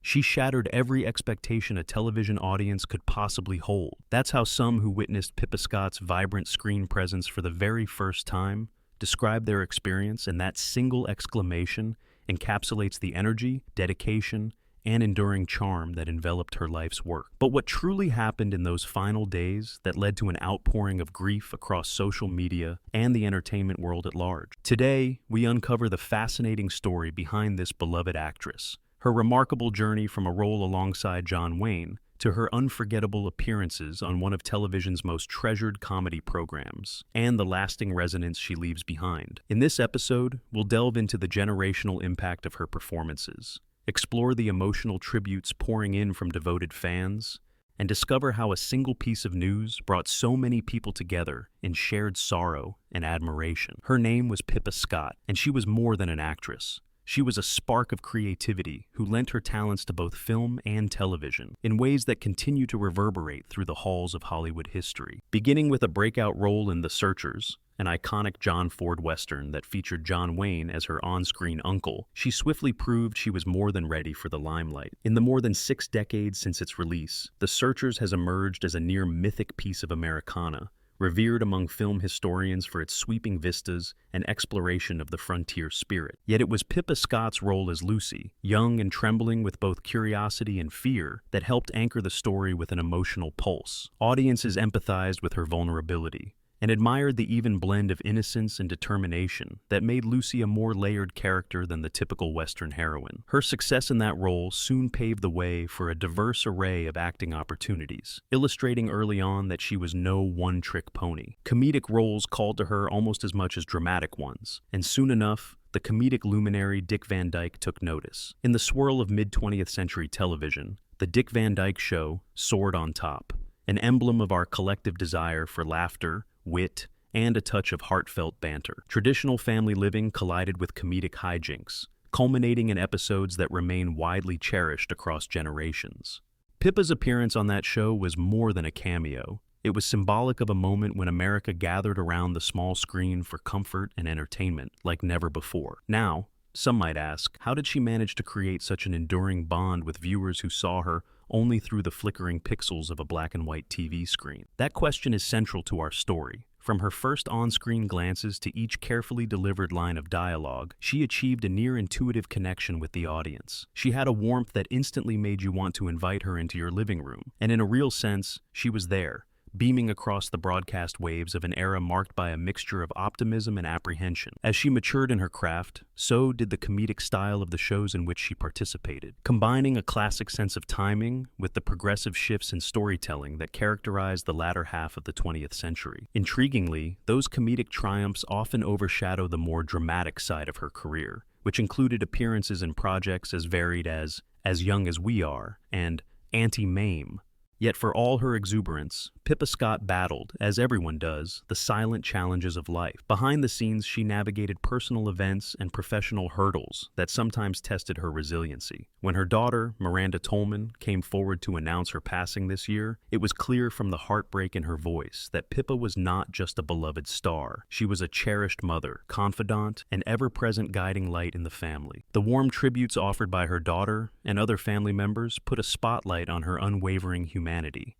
She shattered every expectation a television audience could possibly hold. That's how some who witnessed Pippa Scott's vibrant screen presence for the very first time described their experience, and that single exclamation encapsulates the energy, dedication, and enduring charm that enveloped her life's work. But what truly happened in those final days that led to an outpouring of grief across social media and the entertainment world at large? Today, we uncover the fascinating story behind this beloved actress, her remarkable journey from a role alongside John Wayne to her unforgettable appearances on one of television's most treasured comedy programs, and the lasting resonance she leaves behind. In this episode, we'll delve into the generational impact of her performances, explore the emotional tributes pouring in from devoted fans, and discover how a single piece of news brought so many people together in shared sorrow and admiration. Her name was Pippa Scott, and she was more than an actress. She was a spark of creativity who lent her talents to both film and television in ways that continue to reverberate through the halls of Hollywood history. Beginning with a breakout role in The Searchers, an iconic John Ford Western that featured John Wayne as her on-screen uncle, she swiftly proved she was more than ready for the limelight. In the more than 6 decades since its release, The Searchers has emerged as a near mythic piece of Americana, revered among film historians for its sweeping vistas and exploration of the frontier spirit. Yet it was Pippa Scott's role as Lucy, young and trembling with both curiosity and fear, that helped anchor the story with an emotional pulse. Audiences empathized with her vulnerability and admired the even blend of innocence and determination that made Lucy a more layered character than the typical Western heroine. Her success in that role soon paved the way for a diverse array of acting opportunities, illustrating early on that she was no one-trick pony. Comedic roles called to her almost as much as dramatic ones, and soon enough, the comedic luminary Dick Van Dyke took notice. In the swirl of mid-20th century television, the Dick Van Dyke Show soared on top, an emblem of our collective desire for laughter, wit, and a touch of heartfelt banter. Traditional family living collided with comedic hijinks, culminating in episodes that remain widely cherished across generations. Pippa's appearance on that show was more than a cameo. It was symbolic of a moment when America gathered around the small screen for comfort and entertainment like never before. Now, some might ask, how did she manage to create such an enduring bond with viewers who saw her only through the flickering pixels of a black and white TV screen? That question is central to our story. From her first on-screen glances to each carefully delivered line of dialogue, she achieved a near-intuitive connection with the audience. She had a warmth that instantly made you want to invite her into your living room, and in a real sense, she was there, beaming across the broadcast waves of an era marked by a mixture of optimism and apprehension. As she matured in her craft, so did the comedic style of the shows in which she participated, combining a classic sense of timing with the progressive shifts in storytelling that characterized the latter half of the 20th century. Intriguingly, those comedic triumphs often overshadow the more dramatic side of her career, which included appearances in projects as varied as Young as We Are and Auntie Mame. Yet for all her exuberance, Pippa Scott battled, as everyone does, the silent challenges of life. Behind the scenes, she navigated personal events and professional hurdles that sometimes tested her resiliency. When her daughter, Miranda Tolman, came forward to announce her passing this year, it was clear from the heartbreak in her voice that Pippa was not just a beloved star. She was a cherished mother, confidant, and ever-present guiding light in the family. The warm tributes offered by her daughter and other family members put a spotlight on her unwavering humanity.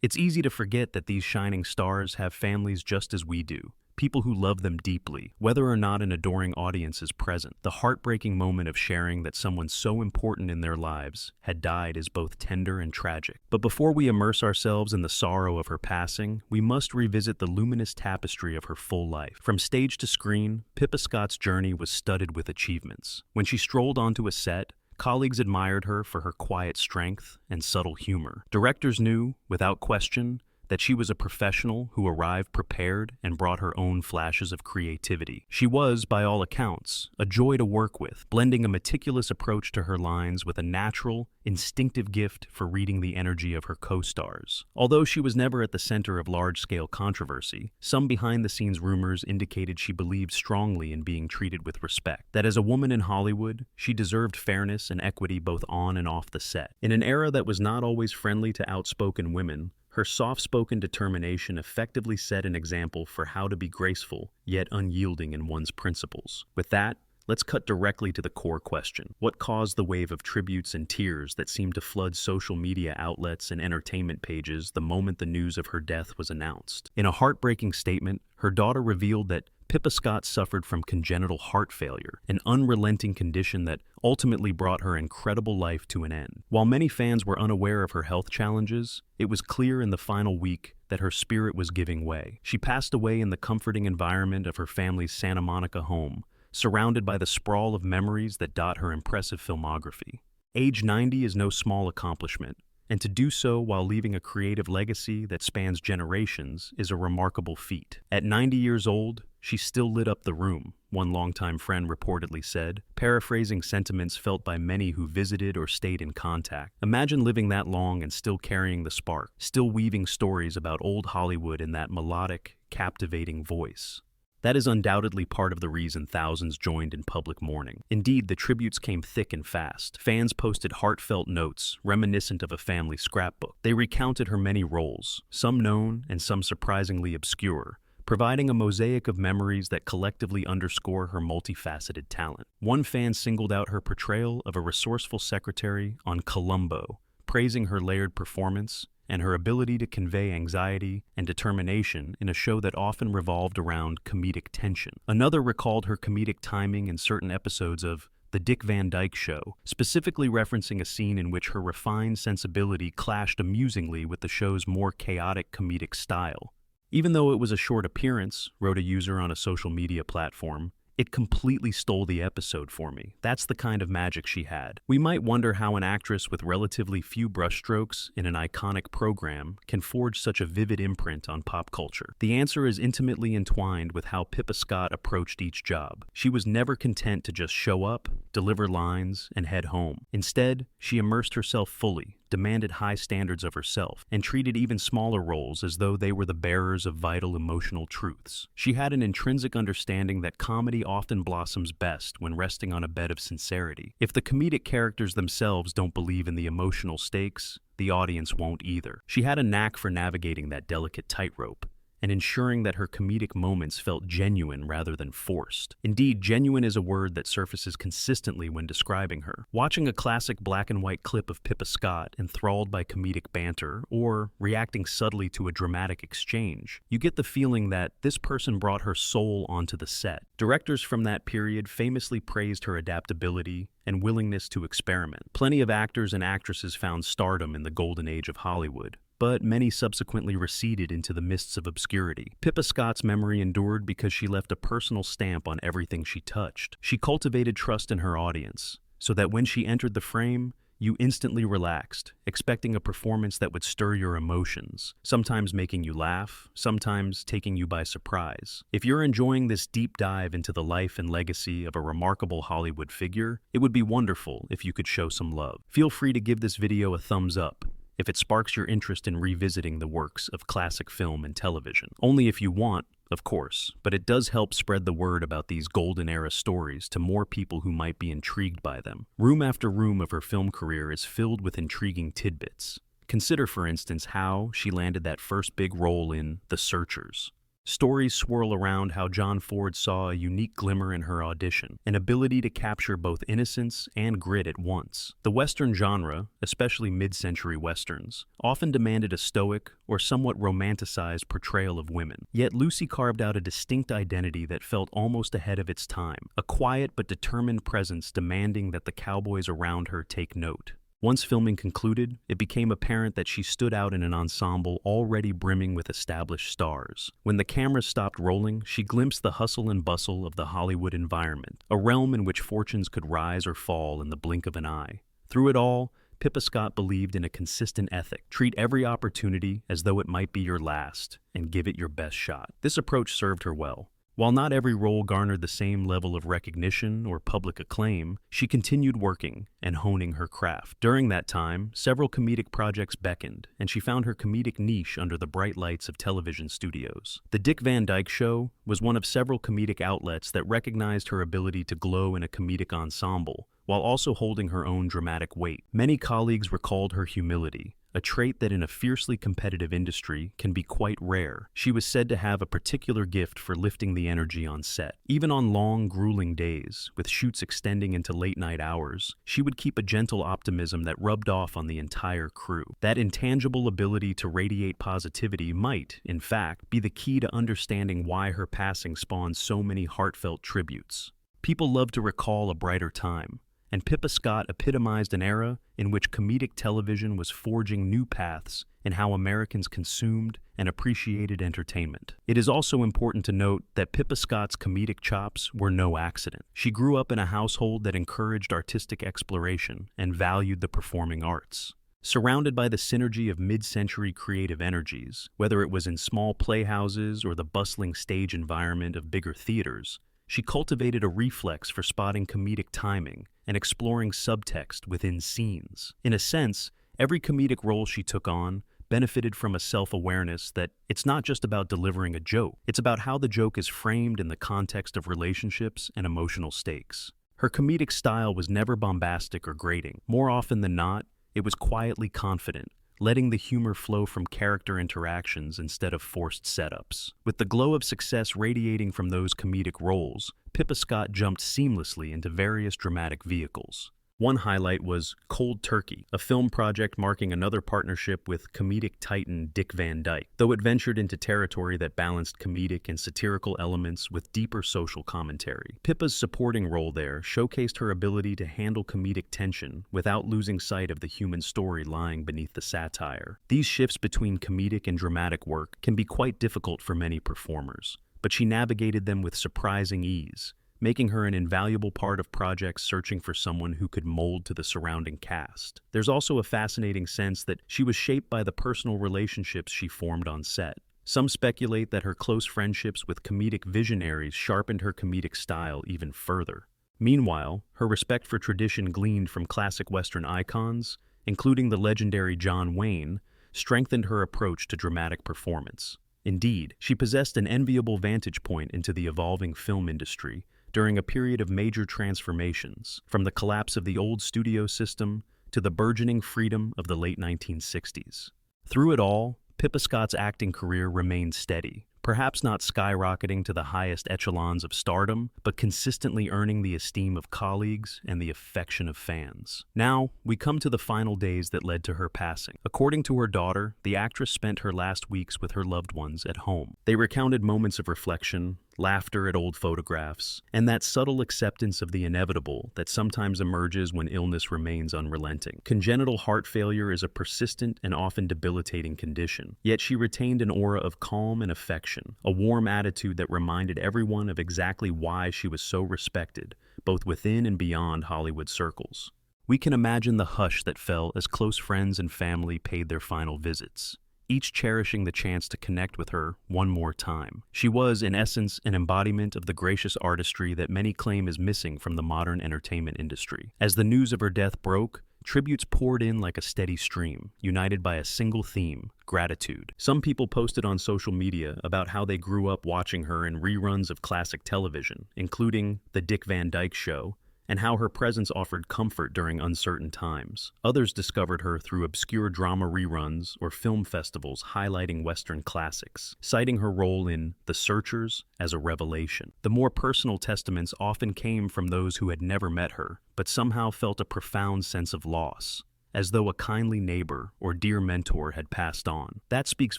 It's easy to forget that these shining stars have families just as we do, people who love them deeply, whether or not an adoring audience is present. The heartbreaking moment of sharing that someone so important in their lives had died is both tender and tragic. But before we immerse ourselves in the sorrow of her passing, we must revisit the luminous tapestry of her full life. From stage to screen, Pippa Scott's journey was studded with achievements. When she strolled onto a set, colleagues admired her for her quiet strength and subtle humor. Directors knew, without question, that she was a professional who arrived prepared and brought her own flashes of creativity. She was, by all accounts, a joy to work with, blending a meticulous approach to her lines with a natural, instinctive gift for reading the energy of her co-stars. Although she was never at the center of large-scale controversy, some behind-the-scenes rumors indicated she believed strongly in being treated with respect, that as a woman in Hollywood, she deserved fairness and equity both on and off the set. In an era that was not always friendly to outspoken women, her soft-spoken determination effectively set an example for how to be graceful, yet unyielding in one's principles. With that, let's cut directly to the core question. What caused the wave of tributes and tears that seemed to flood social media outlets and entertainment pages the moment the news of her death was announced? In a heartbreaking statement, her daughter revealed that Pippa Scott suffered from congenital heart failure, an unrelenting condition that ultimately brought her incredible life to an end. While many fans were unaware of her health challenges, it was clear in the final week that her spirit was giving way. She passed away in the comforting environment of her family's Santa Monica home, surrounded by the sprawl of memories that dot her impressive filmography. Age 90 is no small accomplishment, and to do so while leaving a creative legacy that spans generations is a remarkable feat. At 90 years old, she still lit up the room, one longtime friend reportedly said, paraphrasing sentiments felt by many who visited or stayed in contact. Imagine living that long and still carrying the spark, still weaving stories about old Hollywood in that melodic, captivating voice. That is undoubtedly part of the reason thousands joined in public mourning. Indeed, the tributes came thick and fast. Fans posted heartfelt notes, reminiscent of a family scrapbook. They recounted her many roles, some known and some surprisingly obscure, providing a mosaic of memories that collectively underscore her multifaceted talent. One fan singled out her portrayal of a resourceful secretary on Columbo, praising her layered performance and her ability to convey anxiety and determination in a show that often revolved around comedic tension. Another recalled her comedic timing in certain episodes of The Dick Van Dyke Show, specifically referencing a scene in which her refined sensibility clashed amusingly with the show's more chaotic comedic style. Even though it was a short appearance, wrote a user on a social media platform, it completely stole the episode for me. That's the kind of magic she had. We might wonder how an actress with relatively few brushstrokes in an iconic program can forge such a vivid imprint on pop culture. The answer is intimately entwined with how Pippa Scott approached each job. She was never content to just show up, deliver lines, and head home. Instead, she immersed herself fully, demanded high standards of herself, and treated even smaller roles as though they were the bearers of vital emotional truths. She had an intrinsic understanding that comedy often blossoms best when resting on a bed of sincerity. If the comedic characters themselves don't believe in the emotional stakes, the audience won't either. She had a knack for navigating that delicate tightrope and ensuring that her comedic moments felt genuine rather than forced. Indeed, genuine is a word that surfaces consistently when describing her. Watching a classic black and white clip of Pippa Scott enthralled by comedic banter or reacting subtly to a dramatic exchange, you get the feeling that this person brought her soul onto the set. Directors from that period famously praised her adaptability and willingness to experiment. Plenty of actors and actresses found stardom in the golden age of Hollywood, but many subsequently receded into the mists of obscurity. Pippa Scott's memory endured because she left a personal stamp on everything she touched. She cultivated trust in her audience, so that when she entered the frame, you instantly relaxed, expecting a performance that would stir your emotions, sometimes making you laugh, sometimes taking you by surprise. If you're enjoying this deep dive into the life and legacy of a remarkable Hollywood figure, it would be wonderful if you could show some love. Feel free to give this video a thumbs up if it sparks your interest in revisiting the works of classic film and television. Only if you want, of course, but it does help spread the word about these golden era stories to more people who might be intrigued by them. Room after room of her film career is filled with intriguing tidbits. Consider, for instance, how she landed that first big role in The Searchers. Stories swirl around how John Ford saw a unique glimmer in her audition, an ability to capture both innocence and grit at once. The Western genre, especially mid-century Westerns, often demanded a stoic or somewhat romanticized portrayal of women. Yet Lucy carved out a distinct identity that felt almost ahead of its time, a quiet but determined presence demanding that the cowboys around her take note. Once filming concluded, it became apparent that she stood out in an ensemble already brimming with established stars. When the camera stopped rolling, she glimpsed the hustle and bustle of the Hollywood environment, a realm in which fortunes could rise or fall in the blink of an eye. Through it all, Pippa Scott believed in a consistent ethic. Treat every opportunity as though it might be your last, and give it your best shot. This approach served her well. While not every role garnered the same level of recognition or public acclaim, she continued working and honing her craft. During that time, several comedic projects beckoned, and she found her comedic niche under the bright lights of television studios. The Dick Van Dyke Show was one of several comedic outlets that recognized her ability to glow in a comedic ensemble, while also holding her own dramatic weight. Many colleagues recalled her humility, a trait that in a fiercely competitive industry can be quite rare. She was said to have a particular gift for lifting the energy on set. Even on long, grueling days, with shoots extending into late-night hours, she would keep a gentle optimism that rubbed off on the entire crew. That intangible ability to radiate positivity might, in fact, be the key to understanding why her passing spawned so many heartfelt tributes. People love to recall a brighter time, and Pippa Scott epitomized an era in which comedic television was forging new paths in how Americans consumed and appreciated entertainment. It is also important to note that Pippa Scott's comedic chops were no accident. She grew up in a household that encouraged artistic exploration and valued the performing arts. Surrounded by the synergy of mid-century creative energies, whether it was in small playhouses or the bustling stage environment of bigger theaters, she cultivated a reflex for spotting comedic timing and exploring subtext within scenes. In a sense, every comedic role she took on benefited from a self-awareness that it's not just about delivering a joke, it's about how the joke is framed in the context of relationships and emotional stakes. Her comedic style was never bombastic or grating. More often than not, it was quietly confident, letting the humor flow from character interactions instead of forced setups. With the glow of success radiating from those comedic roles, Pippa Scott jumped seamlessly into various dramatic vehicles. One highlight was Cold Turkey, a film project marking another partnership with comedic titan Dick Van Dyke, though it ventured into territory that balanced comedic and satirical elements with deeper social commentary. Pippa's supporting role there showcased her ability to handle comedic tension without losing sight of the human story lying beneath the satire. These shifts between comedic and dramatic work can be quite difficult for many performers, but she navigated them with surprising ease, making her an invaluable part of projects searching for someone who could mold to the surrounding cast. There's also a fascinating sense that she was shaped by the personal relationships she formed on set. Some speculate that her close friendships with comedic visionaries sharpened her comedic style even further. Meanwhile, her respect for tradition gleaned from classic Western icons, including the legendary John Wayne, strengthened her approach to dramatic performance. Indeed, she possessed an enviable vantage point into the evolving film industry during a period of major transformations, from the collapse of the old studio system to the burgeoning freedom of the late 1960s. Through it all, Pippa Scott's acting career remained steady, perhaps not skyrocketing to the highest echelons of stardom, but consistently earning the esteem of colleagues and the affection of fans. Now, we come to the final days that led to her passing. According to her daughter, the actress spent her last weeks with her loved ones at home. They recounted moments of reflection, laughter at old photographs, and that subtle acceptance of the inevitable that sometimes emerges when illness remains unrelenting. Congenital heart failure is a persistent and often debilitating condition, yet she retained an aura of calm and affection, a warm attitude that reminded everyone of exactly why she was so respected, both within and beyond Hollywood circles. We can imagine the hush that fell as close friends and family paid their final visits, each cherishing the chance to connect with her one more time. She was, in essence, an embodiment of the gracious artistry that many claim is missing from the modern entertainment industry. As the news of her death broke, tributes poured in like a steady stream, united by a single theme: gratitude. Some people posted on social media about how they grew up watching her in reruns of classic television, including The Dick Van Dyke Show, and how her presence offered comfort during uncertain times. Others discovered her through obscure drama reruns or film festivals highlighting Western classics, citing her role in The Searchers as a revelation. The more personal testaments often came from those who had never met her, but somehow felt a profound sense of loss, as though a kindly neighbor or dear mentor had passed on. That speaks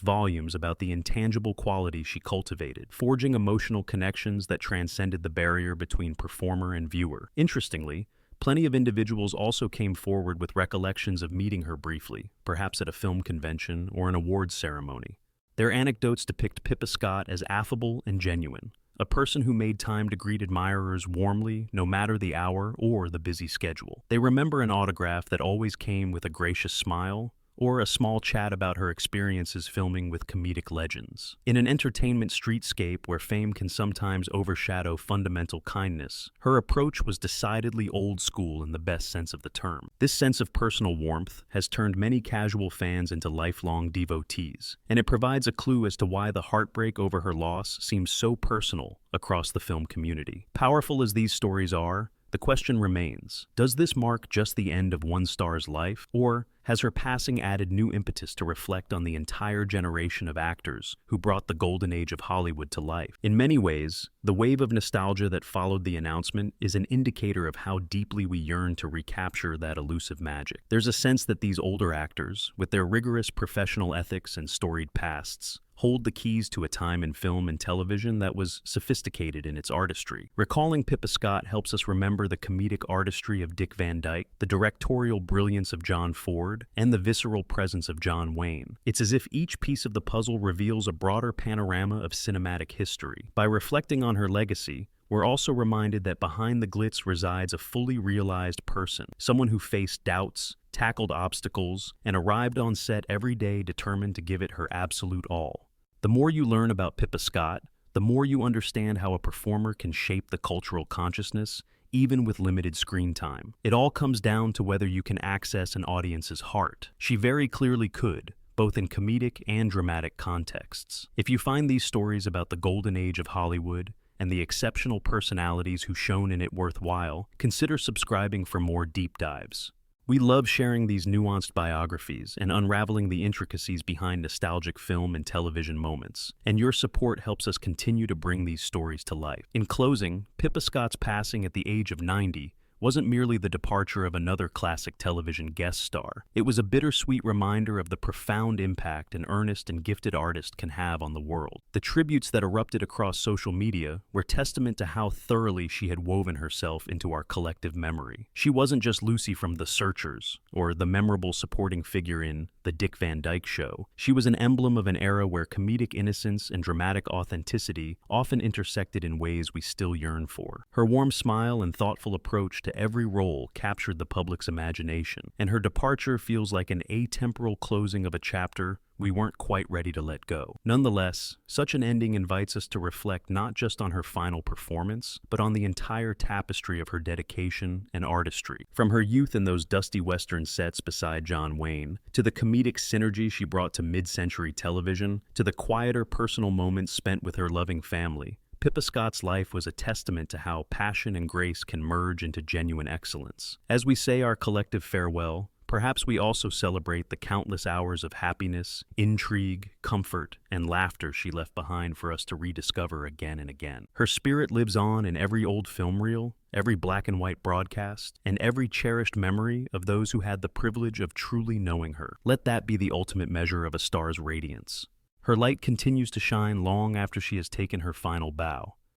volumes about the intangible quality she cultivated, forging emotional connections that transcended the barrier between performer and viewer. Interestingly, plenty of individuals also came forward with recollections of meeting her briefly, perhaps at a film convention or an awards ceremony. Their anecdotes depict Pippa Scott as affable and genuine, a person who made time to greet admirers warmly, no matter the hour or the busy schedule. They remember an autograph that always came with a gracious smile, or a small chat about her experiences filming with comedic legends. In an entertainment streetscape where fame can sometimes overshadow fundamental kindness, her approach was decidedly old school in the best sense of the term. This sense of personal warmth has turned many casual fans into lifelong devotees, and it provides a clue as to why the heartbreak over her loss seems so personal across the film community. Powerful as these stories are, the question remains: does this mark just the end of one star's life, or Has her passing added new impetus to reflect on the entire generation of actors who brought the golden age of Hollywood to life? In many ways, the wave of nostalgia that followed the announcement is an indicator of how deeply we yearn to recapture that elusive magic. There's a sense that these older actors, with their rigorous professional ethics and storied pasts, hold the keys to a time in film and television that was sophisticated in its artistry. Recalling Pippa Scott helps us remember the comedic artistry of Dick Van Dyke, the directorial brilliance of John Ford, and the visceral presence of John Wayne. It's as if each piece of the puzzle reveals a broader panorama of cinematic history. By reflecting on her legacy, we're also reminded that behind the glitz resides a fully realized person, someone who faced doubts, tackled obstacles, and arrived on set every day determined to give it her absolute all. The more you learn about Pippa Scott, the more you understand how a performer can shape the cultural consciousness, even with limited screen time. It all comes down to whether you can access an audience's heart. She very clearly could, both in comedic and dramatic contexts. If you find these stories about the golden age of Hollywood and the exceptional personalities who shone in it worthwhile, consider subscribing for more deep dives. We love sharing these nuanced biographies and unraveling the intricacies behind nostalgic film and television moments, and your support helps us continue to bring these stories to life. In closing, Pippa Scott's passing at the age of 90 wasn't merely the departure of another classic television guest star. It was a bittersweet reminder of the profound impact an earnest and gifted artist can have on the world. The tributes that erupted across social media were testament to how thoroughly she had woven herself into our collective memory. She wasn't just Lucy from The Searchers, or the memorable supporting figure in The Dick Van Dyke Show. She was an emblem of an era where comedic innocence and dramatic authenticity often intersected in ways we still yearn for. Her warm smile and thoughtful approach to every role captured the public's imagination, and her departure feels like an atemporal closing of a chapter we weren't quite ready to let go. Nonetheless, such an ending invites us to reflect not just on her final performance, but on the entire tapestry of her dedication and artistry. From her youth in those dusty Western sets beside John Wayne, to the comedic synergy she brought to mid-century television, to the quieter personal moments spent with her loving family, Pippa Scott's life was a testament to how passion and grace can merge into genuine excellence. As we say our collective farewell, perhaps we also celebrate the countless hours of happiness, intrigue, comfort, and laughter she left behind for us to rediscover again and again. Her spirit lives on in every old film reel, every black and white broadcast, and every cherished memory of those who had the privilege of truly knowing her. Let that be the ultimate measure of a star's radiance. Her light continues to shine long after she has taken her final bow,